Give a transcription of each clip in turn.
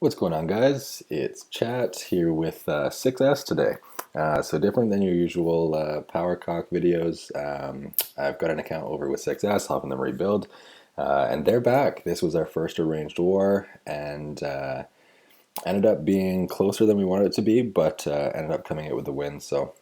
What's going on, guys? It's Chat here with 6S today. So different than your usual Power Cock videos. I've got an account over with 6S, helping them rebuild, and they're back. This was our first arranged war, and ended up being closer than we wanted it to be, but ended up coming out with the win. So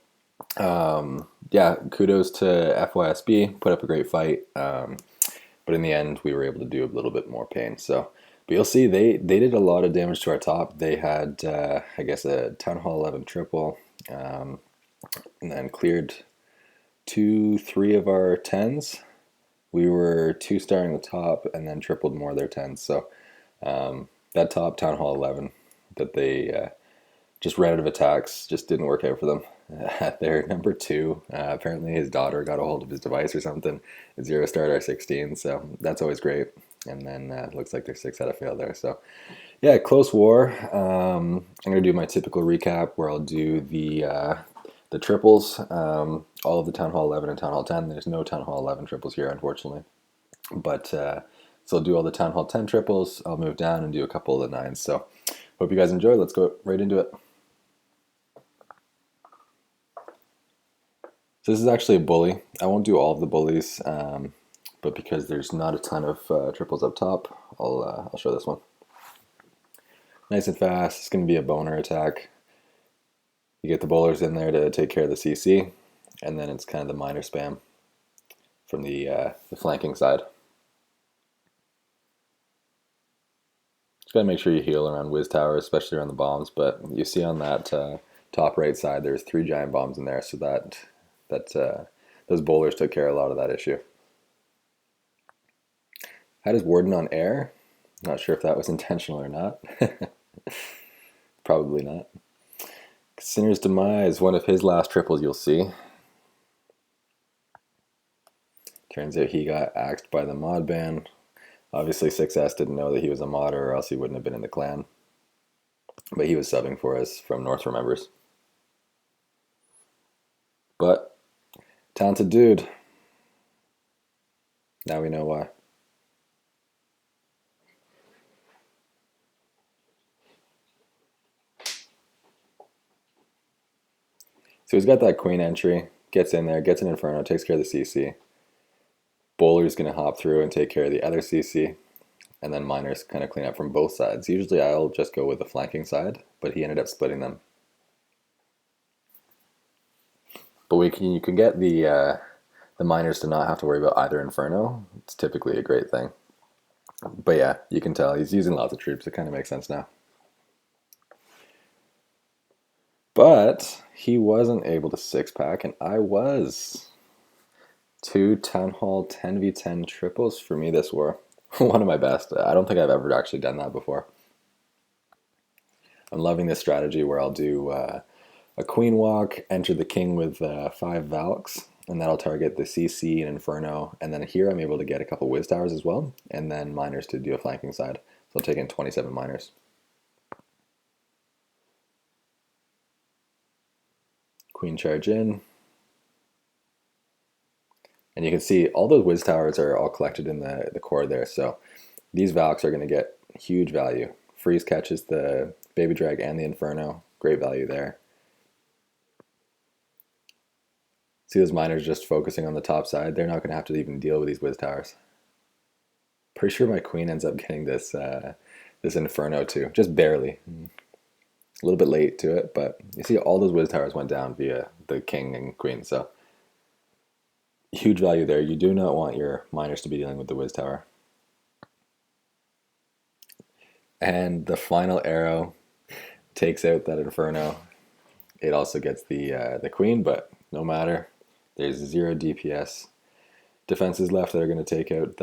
yeah, kudos to FYSB. Put up a great fight. But in the end, we were able to do a little bit more pain. So, but you'll see they did a lot of damage to our top. They had, I guess, a Town Hall 11 triple, and then cleared 3 of our 10s. We were 2-starring the top and then tripled more of their 10s. So that top Town Hall 11 that they just ran out of attacks just didn't work out for them. At their number 2, apparently his daughter got a hold of his device or something. 0-starred our 16, so that's always great. And then looks like their 6 had a fail there. So yeah, close war. I'm gonna do my typical recap where I'll do the triples, all of the Town Hall 11 and Town Hall 10. There's no Town Hall 11 triples here, unfortunately. But so I'll do all the Town Hall 10 triples. I'll move down and do a couple of the 9s. So hope you guys enjoy. Let's go right into it. So this is actually a bully. I won't do all of the bullies, but because there's not a ton of triples up top, I'll show this one. Nice and fast. It's going to be a boner attack. You get the bowlers in there to take care of the CC, and then it's kind of the minor spam from the flanking side. Just got to make sure you heal around Wiz Tower, especially around the bombs, but you see on that top right side, there's 3 giant bombs in there, so that those bowlers took care of a lot of that issue. Had his Warden on air. Not sure if that was intentional or not. Probably not. Sinner's Demise, one of his last triples you'll see. Turns out he got axed by the mod ban. Obviously 6S didn't know that he was a modder or else he wouldn't have been in the clan. But he was subbing for us from North Remembers. But talented dude. Now we know why. So he's got that queen entry, gets in there, gets an Inferno, takes care of the CC. Bowler's going to hop through and take care of the other CC, and then miners kind of clean up from both sides. Usually I'll just go with the flanking side, but he ended up splitting them. But you can get the miners to not have to worry about either Inferno. It's typically a great thing. But yeah, you can tell he's using lots of troops. It kind of makes sense now. But he wasn't able to 6-pack, and I was. 2 Town Hall 10v10 triples for me this war. One of my best. I don't think I've ever actually done that before. I'm loving this strategy where I'll do a queen walk, enter the king with 5 Valks, and that'll target the CC and Inferno. And then here I'm able to get a couple Wiz Towers as well, and then miners to do a flanking side. So I'll take in 27 miners. Queen charge in. And you can see all those Wiz Towers are all collected in the core there. So these Valks are going to get huge value. Freeze catches the Babydrag and the Inferno. Great value there. See those miners just focusing on the top side? They're not going to have to even deal with these Wiz Towers. Pretty sure my queen ends up getting this this Inferno too. Just barely. A little bit late to it, but you see all those Wiz Towers went down via the king and queen. So huge value there. You do not want your miners to be dealing with the Wiz Tower. And the final arrow takes out that Inferno. It also gets the queen, but no matter. There's 0 DPS defenses left that are going to take out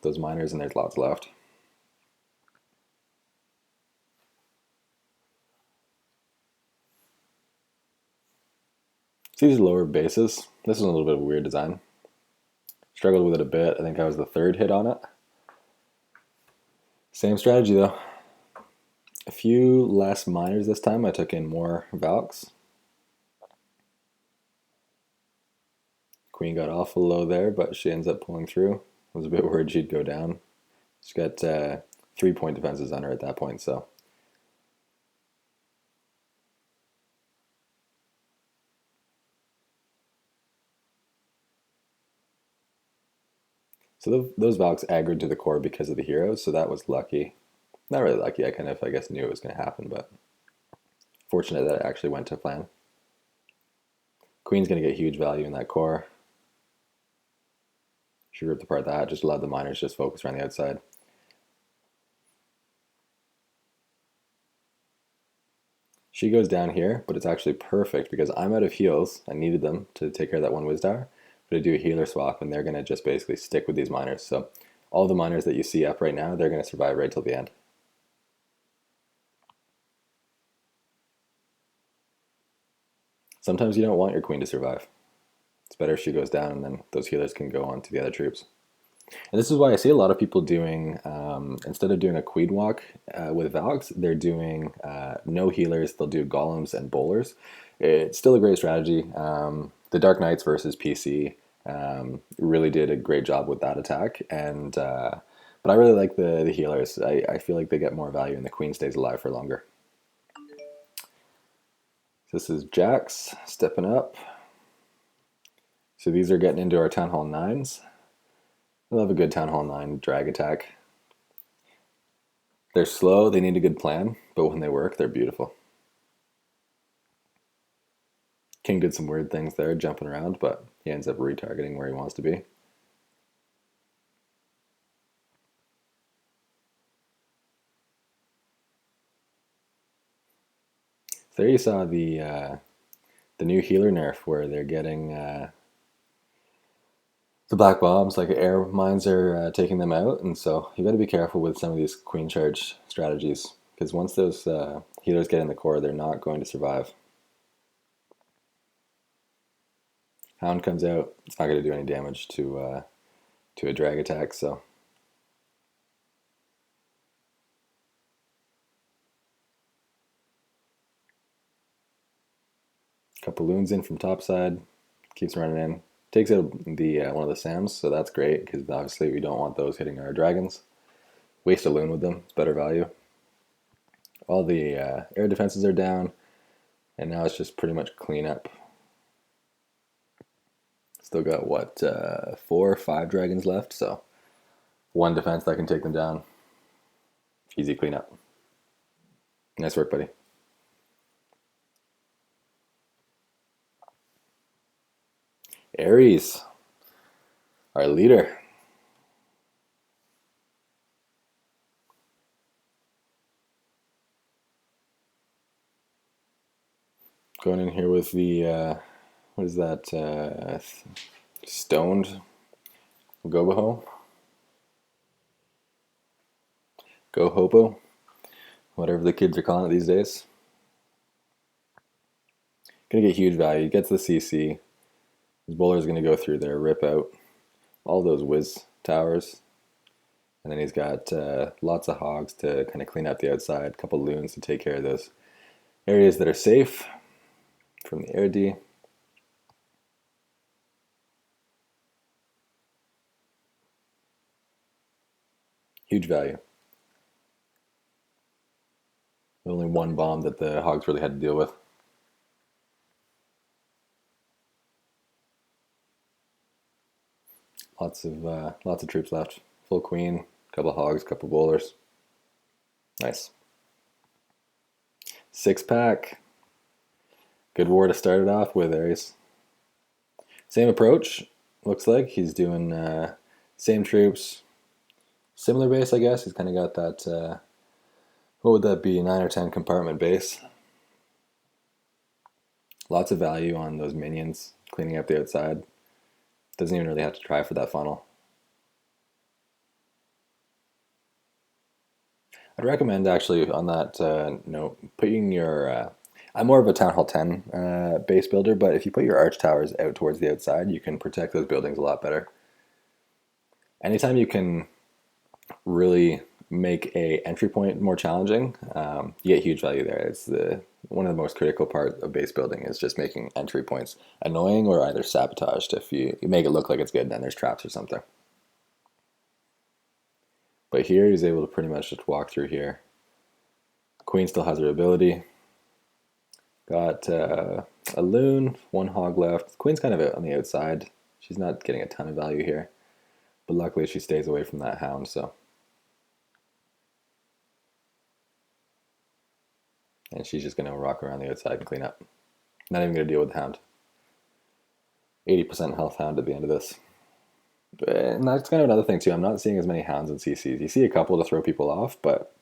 those miners, and there's lots left. See these lower bases? This is a little bit of a weird design. Struggled with it a bit. I think I was the 3rd hit on it. Same strategy though. A few less miners this time. I took in more Valks. Queen got awful low there, but she ends up pulling through. I was a bit worried she'd go down. She's got 3-point defenses on her at that point, so So those Valks aggroed to the core because of the heroes, so that was lucky. Not really lucky, I kind of, I guess, knew it was going to happen, but fortunate that it actually went to plan. Queen's going to get huge value in that core. She ripped apart that, just allowed the miners just focus around the outside. She goes down here, but it's actually perfect because I'm out of heals. I needed them to take care of that one Wiz Tower. But I do a healer swap, and they're going to just basically stick with these miners. So all the miners that you see up right now, they're going to survive right till the end. Sometimes you don't want your queen to survive. It's better if she goes down, and then those healers can go on to the other troops. And this is why I see a lot of people doing, instead of doing a queen walk with Valks, they're doing no healers. They'll do golems and bowlers. It's still a great strategy. The Dark Knights versus PC really did a great job with that attack. And but I really like the healers. I feel like they get more value and the queen stays alive for longer. This is Jax stepping up. So these are getting into our Town Hall 9s. I love a good Town Hall 9 drag attack. They're slow, they need a good plan, but when they work, they're beautiful. King did some weird things there, jumping around, but he ends up retargeting where he wants to be. So there you saw the new healer nerf where they're getting the black bombs, like air mines are taking them out, and so you got to be careful with some of these queen charge strategies because once those healers get in the core, they're not going to survive. Hound comes out, it's not going to do any damage to a drag attack, so. Couple loons in from topside, keeps running in. Takes out the one of the Sams, so that's great because obviously we don't want those hitting our dragons. Waste a loon with them, it's better value. All the air defenses are down, and now it's just pretty much clean up. Still got what, 4 or 5 dragons left, so one defense that can take them down. Easy cleanup. Nice work, buddy. Aries, our leader. Going in here with the, what is that, stoned Goboho? Go Hobo? Whatever the kids are calling it these days. Gonna get huge value, gets the CC. His bowler is gonna go through there, rip out all those whiz towers. And then he's got lots of hogs to kind of clean up the outside, a couple loons to take care of those areas that are safe from the air D. Huge value. Only one bomb that the hogs really had to deal with. Lots of troops left. Full queen, couple hogs, couple bowlers. Nice. 6-pack. Good war to start it off with, Aries. Same approach. Looks like he's doing same troops, similar base, I guess. He's kind of got that. What would that be? 9 or 10 compartment base. Lots of value on those minions cleaning up the outside. Doesn't even really have to try for that funnel. I'd recommend actually on that note, putting your, I'm more of a Town Hall 10 base builder, but if you put your arch towers out towards the outside, you can protect those buildings a lot better. Anytime you can really make a entry point more challenging, you get huge value there. It's one of the most critical parts of base building is just making entry points annoying or either sabotaged. If you make it look like it's good, then there's traps or something. But here he's able to pretty much just walk through here. Queen still has her ability. Got a loon, 1 hog left. Queen's kind of on the outside. She's not getting a ton of value here. But luckily she stays away from that hound, so. And she's just going to rock around the outside and clean up. Not even going to deal with the hound. 80% health hound at the end of this. And that's kind of another thing too. I'm not seeing as many hounds in CCs. You see a couple to throw people off, but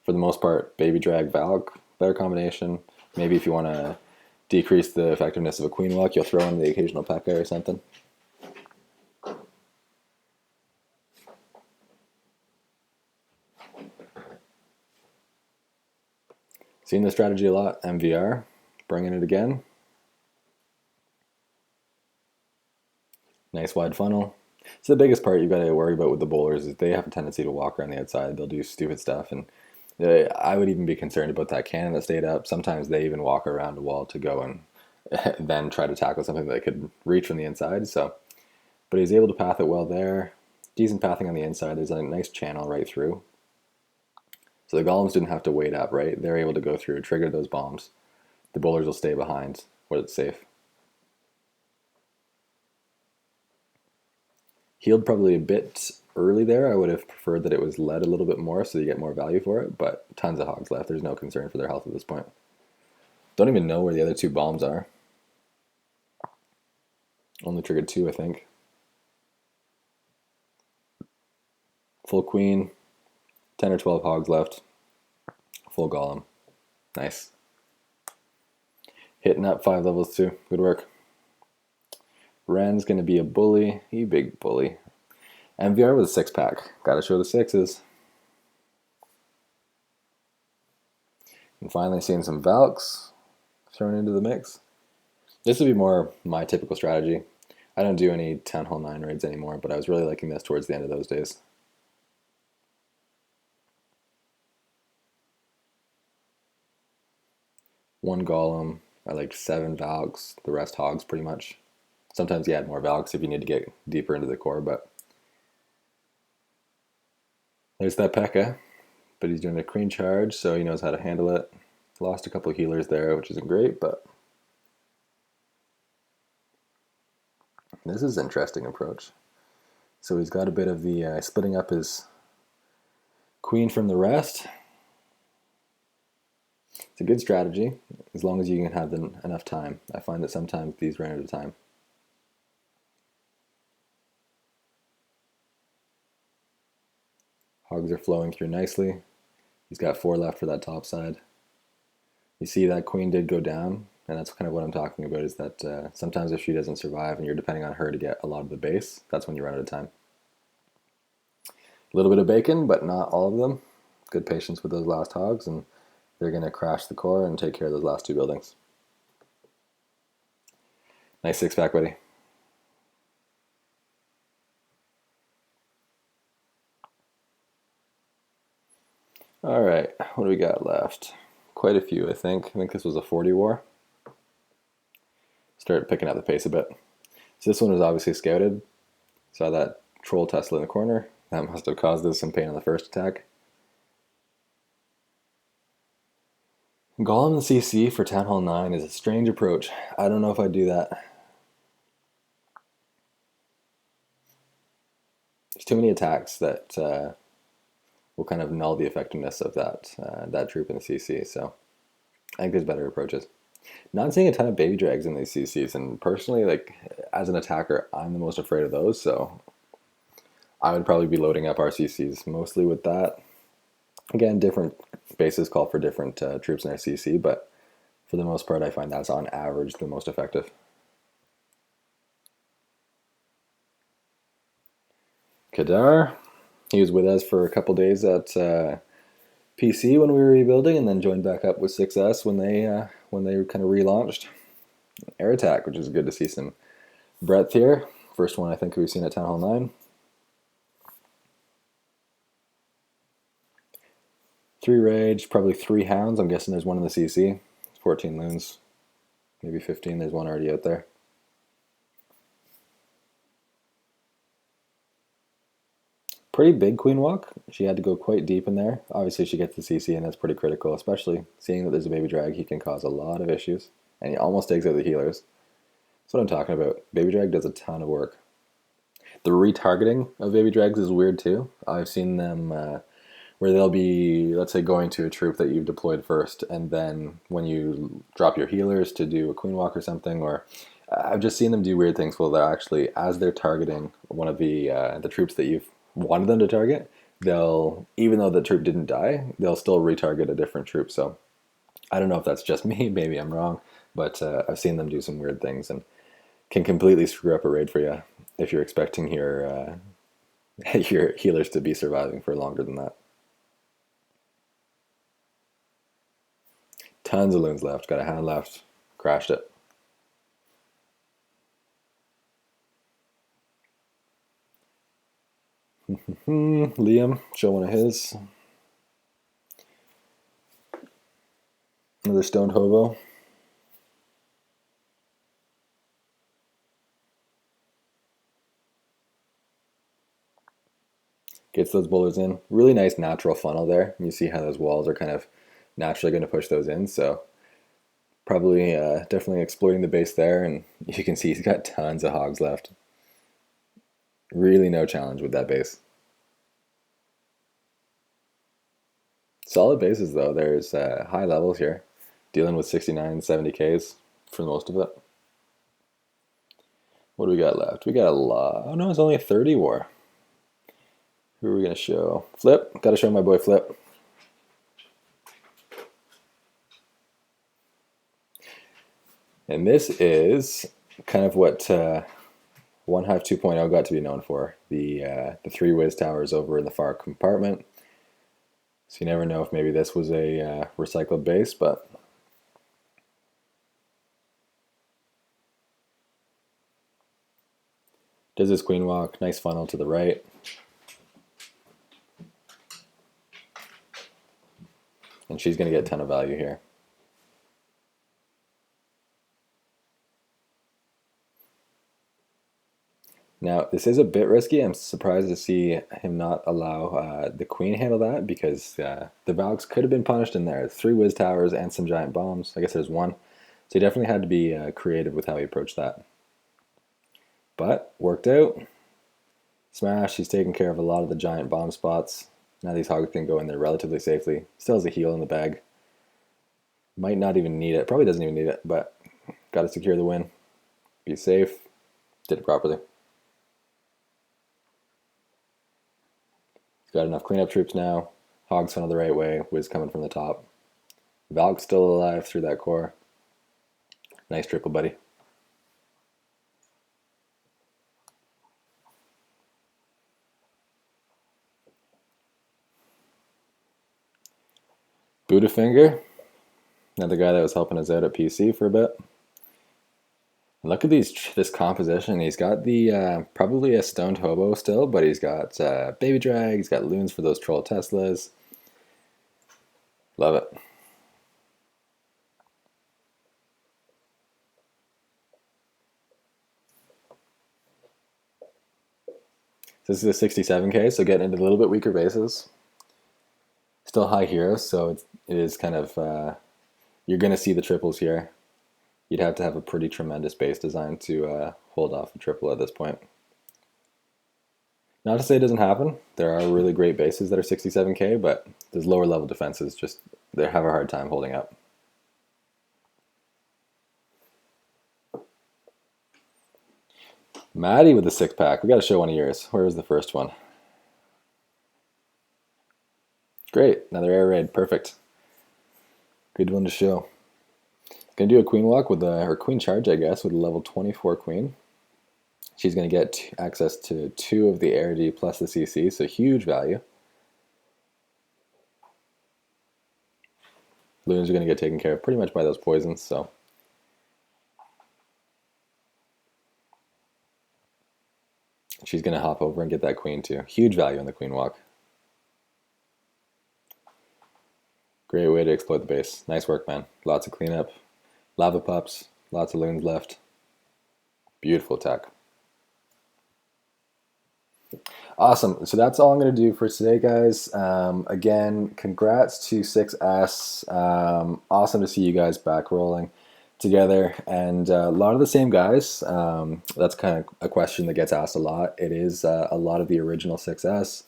for the most part, Babydrag, Valk, better combination. Maybe if you want to decrease the effectiveness of a queen walk, you'll throw in the occasional P.E.K.K.A. or something. Seen this strategy a lot. MVR, bringing it again. Nice wide funnel. So the biggest part you've got to worry about with the bowlers is they have a tendency to walk around the outside. They'll do stupid stuff, and I would even be concerned about that cannon that stayed up. Sometimes they even walk around a wall to go and then try to tackle something that could reach from the inside. So, but he's able to path it well there. Decent pathing on the inside. There's a nice channel right through. So the golems didn't have to wait up, right? They're able to go through, trigger those bombs. The bowlers will stay behind where it's safe. Healed probably a bit early there. I would have preferred that it was led a little bit more so you get more value for it, but tons of hogs left. There's no concern for their health at this point. Don't even know where the other two bombs are. Only triggered 2, I think. Full queen, 10 or 12 hogs left. Full golem. Nice. Hitting up 5 levels too. Good work. Ren's going to be a bully. You big bully. MVR with a 6-pack. Gotta show the 6s. And finally seeing some Valks thrown into the mix. This would be more my typical strategy. I don't do any Town Hall 9 raids anymore, but I was really liking this towards the end of those days. One golem. I like 7 Valks. The rest hogs pretty much. Sometimes you add more Valks if you need to get deeper into the core, but there's that P.E.K.K.A. But he's doing a queen charge, so he knows how to handle it. Lost a couple of healers there, which isn't great, but this is an interesting approach. So he's got a bit of the splitting up his queen from the rest. It's a good strategy, as long as you can have enough time. I find that sometimes these run out of time. Hogs are flowing through nicely. He's got 4 left for that top side. You see that queen did go down, and that's kind of what I'm talking about, is that sometimes if she doesn't survive and you're depending on her to get a lot of the base, that's when you run out of time. A little bit of bacon, but not all of them. Good patience with those last hogs, and they're going to crash the core and take care of those last 2 buildings. Nice 6-pack, buddy. All right, what do we got left? Quite a few, I think. I think this was a 40 war. Started picking up the pace a bit. So this one was obviously scouted. Saw that troll Tesla in the corner. That must have caused us some pain on the first attack. Golem and CC for Town Hall 9 is a strange approach. I don't know if I'd do that. There's too many attacks that will kind of null the effectiveness of that troop in the CC, so I think there's better approaches. Not seeing a ton of Babydrags in these CCs, and personally, like, as an attacker, I'm the most afraid of those, so I would probably be loading up our CCs mostly with that. Again, different bases call for different troops in our CC, but for the most part, I find that's on average the most effective. Kadar, he was with us for a couple days at PC when we were rebuilding, and then joined back up with 6S when they kind of relaunched. Air attack, which is good to see some breadth here. First one I think we've seen at Town Hall 9. 3 rage, probably 3 hounds. I'm guessing there's one in the CC. 14 loons, maybe 15. There's one already out there. Pretty big queen walk. She had to go quite deep in there. Obviously she gets the CC, and that's pretty critical, especially seeing that there's a Babydrag. He can cause a lot of issues, and he almost takes out the healers. That's what I'm talking about. Babydrag does a ton of work. The retargeting of Babydrags is weird too. I've seen them where they'll be, let's say, going to a troop that you've deployed first, and then when you drop your healers to do a queen walk or something, or I've just seen them do weird things. Well, they're actually, as they're targeting one of the troops that you've wanted them to target, they'll, even though the troop didn't die, they'll still retarget a different troop. So I don't know if that's just me, maybe I'm wrong, but I've seen them do some weird things and can completely screw up a raid for you if you're expecting your your healers to be surviving for longer than that. Tons of loons left. Got a hand left. Crashed it. Liam, show one of his. Another stoned hobo. Gets those boulders in. Really nice natural funnel there. You see how those walls are kind of naturally going to push those in. So probably definitely exploiting the base there. And you can see he's got tons of hogs left. Really no challenge with that base. Solid bases though. There's high levels here. Dealing with 69, 70Ks for most of it. What do we got left? We got a lot. Oh no, it's only a 30 war. Who are we going to show? Flip. Got to show my boy Flip. And this is kind of what One Hive 2.0 got to be known for. The 3 whiz towers over in the far compartment. So you never know if maybe this was a recycled base, but does this queen walk. Nice funnel to the right. And she's going to get a ton of value here. Now, this is a bit risky. I'm surprised to see him not allow the queen handle that, because the Valks could have been punished in there. 3 whiz towers and some giant bombs. I guess there's one. So he definitely had to be creative with how he approached that. But worked out. Smash, he's taking care of a lot of the giant bomb spots. Now these hogs can go in there relatively safely. Still has a heal in the bag. Might not even need it. Probably doesn't even need it, but got to secure the win. Be safe. Did it properly. Got enough cleanup troops now. Hogs funnel the right way. Whiz coming from the top. Valk still alive through that core. Nice triple, buddy. Budafinger, another guy that was helping us out at PC for a bit. Look at this composition. He's got the probably a stoned hobo still, but he's got Babydrag. He's got loons for those troll Teslas. Love it. This is a 67K, so getting into a little bit weaker bases. Still high heroes, so it is kind of you're going to see the triples here. You'd have to have a pretty tremendous base design to hold off a triple at this point. Not to say it doesn't happen. There are really great bases that are 67K, but those lower level defenses just they have a hard time holding up. Maddie with the 6-pack. We got to show one of yours. Where was the first one? Great. Another air raid. Perfect. Good one to show. Gonna do a queen walk with or queen charge, I guess, with a level 24 queen. She's gonna get access to 2 of the air D plus the CC, so huge value. Loons are gonna get taken care of pretty much by those poisons, so. She's gonna hop over and get that queen too. Huge value on the queen walk. Great way to exploit the base. Nice work, man. Lots of cleanup. Lava pups. Lots of loons left. Beautiful attack. Awesome. So that's all I'm going to do for today, guys. Again, congrats to 6S. Awesome to see you guys back rolling. together, and a lot of the same guys. That's kind of a question that gets asked a lot. It is a lot of the original 6S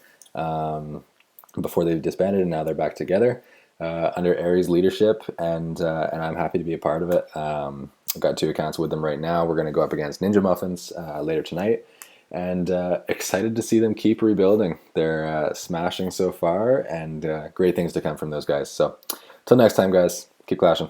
before they've disbanded, and now they're back together under Aries leadership, and I'm happy to be a part of it. I've got 2 accounts with them right now. We're going to go up against Ninja Muffins later tonight, and excited to see them keep rebuilding. They're smashing so far, and great things to come from those guys. So, till next time, guys, keep clashing.